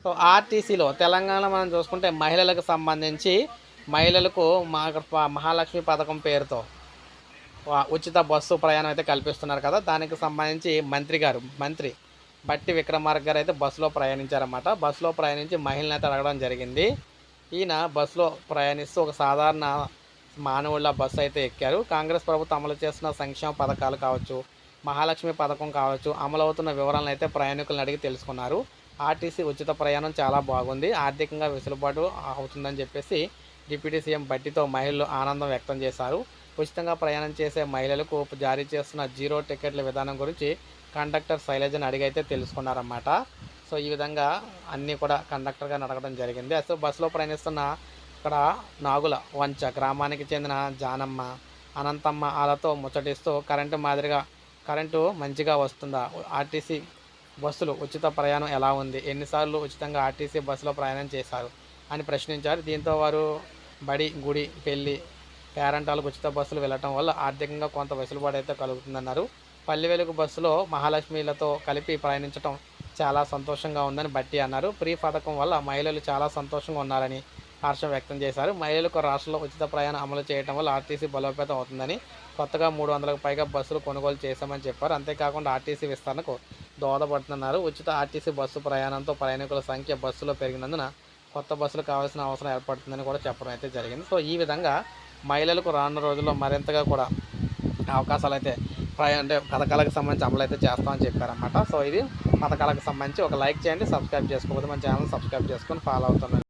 So ఆర్టీసీలో తెలంగాణ మనం చూసుకుంటే మహిళలకు సంబంధించి మహిళలకు మహాలక్ష్మి పథకం పేరుతో ఉచిత బస్సు ప్రయాణం అయితే కల్పిస్తున్నారు కదా. దానికి సంబంధించి మంత్రి బట్టి విక్రమార్క గారు అయితే బస్సులో ప్రయాణించారన్నమాట. బస్సులో ప్రయాణించి మహిళని అయితే అడగడం జరిగింది. ఈయన బస్సులో ప్రయాణిస్తూ ఒక సాధారణ మానవుళ్ళ బస్సు అయితే ఎక్కారు. కాంగ్రెస్ ప్రభుత్వం అమలు చేస్తున్న సంక్షేమ పథకాలు కావచ్చు, మహాలక్ష్మి పథకం కావచ్చు, అమలవుతున్న వివరాలను అయితే ప్రయాణికులను అడిగి తెలుసుకున్నారు. ఆర్టీసీ ఉచిత ప్రయాణం చాలా బాగుంది, ఆర్థికంగా వెసులుబాటు అవుతుందని చెప్పేసి డిప్యూటీ సీఎం బట్టితో మహిళలు ఆనందం వ్యక్తం చేశారు. ఉచితంగా ప్రయాణం చేసే మహిళలకు జారీ చేస్తున్న జీరో టికెట్ల విధానం గురించి కండక్టర్ శైలజని అడిగైతే తెలుసుకున్నారన్నమాట. సో ఈ విధంగా అన్నీ కూడా కండక్టర్గా నడగడం జరిగింది. అసలు బస్సులో ప్రయాణిస్తున్న ఇక్కడ నాగుల వంచ గ్రామానికి చెందిన జానమ్మ, అనంతమ్మ వాళ్ళతో ముచ్చటిస్తూ కరెంటు మంచిగా వస్తుందా, ఆర్టీసీ బస్సులు ఉచిత ప్రయాణం ఎలా ఉంది, ఎన్నిసార్లు ఉచితంగా ఆర్టీసీ బస్సులో ప్రయాణం చేశారు అని ప్రశ్నించారు. దీంతో వారు బడి, గుడి, పెళ్లి, పేరంటాలకు ఉచిత బస్సులు వెళ్ళటం వల్ల ఆర్థికంగా కొంత వెసులుబాటు అయితే కలుగుతుందన్నారు. పల్లె వెలుగు బస్సులో మహాలక్ష్మిలతో కలిపి ప్రయాణించడం చాలా సంతోషంగా ఉందని బట్టి అన్నారు. ఫ్రీ పథకం వల్ల మహిళలు చాలా సంతోషంగా ఉన్నారని హర్షం వ్యక్తం చేశారు. మహిళలకు రాష్ట్రంలో ఉచిత ప్రయాణం అమలు చేయడం వల్ల ఆర్టీసీ బలోపేతం అవుతుందని, కొత్తగా 300కు పైగా బస్సులు కొనుగోలు చేశామని చెప్పారు. అంతేకాకుండా ఆర్టీసీ విస్తరణకు దోహదపడుతున్నారు. ఉచిత ఆర్టీసీ బస్సు ప్రయాణంతో ప్రయాణికుల సంఖ్య బస్సులో పెరిగినందున కొత్త బస్సులు కావాల్సిన అవసరం ఏర్పడుతుందని కూడా చెప్పడం అయితే జరిగింది. సో ఈ విధంగా మహిళలకు రానున్న రోజుల్లో మరింతగా కూడా అవకాశాలు అయితే అంటే పథకాలకు సంబంధించి అమలు అయితే చేస్తామని చెప్పారన్నమాట. సో ఇది పథకాలకు సంబంధించి ఒక లైక్ చేయండి, సబ్స్క్రైబ్ చేసుకోకపోతే మన ఛానల్ సబ్స్క్రైబ్ చేసుకొని ఫాలో అవుతున్నాను.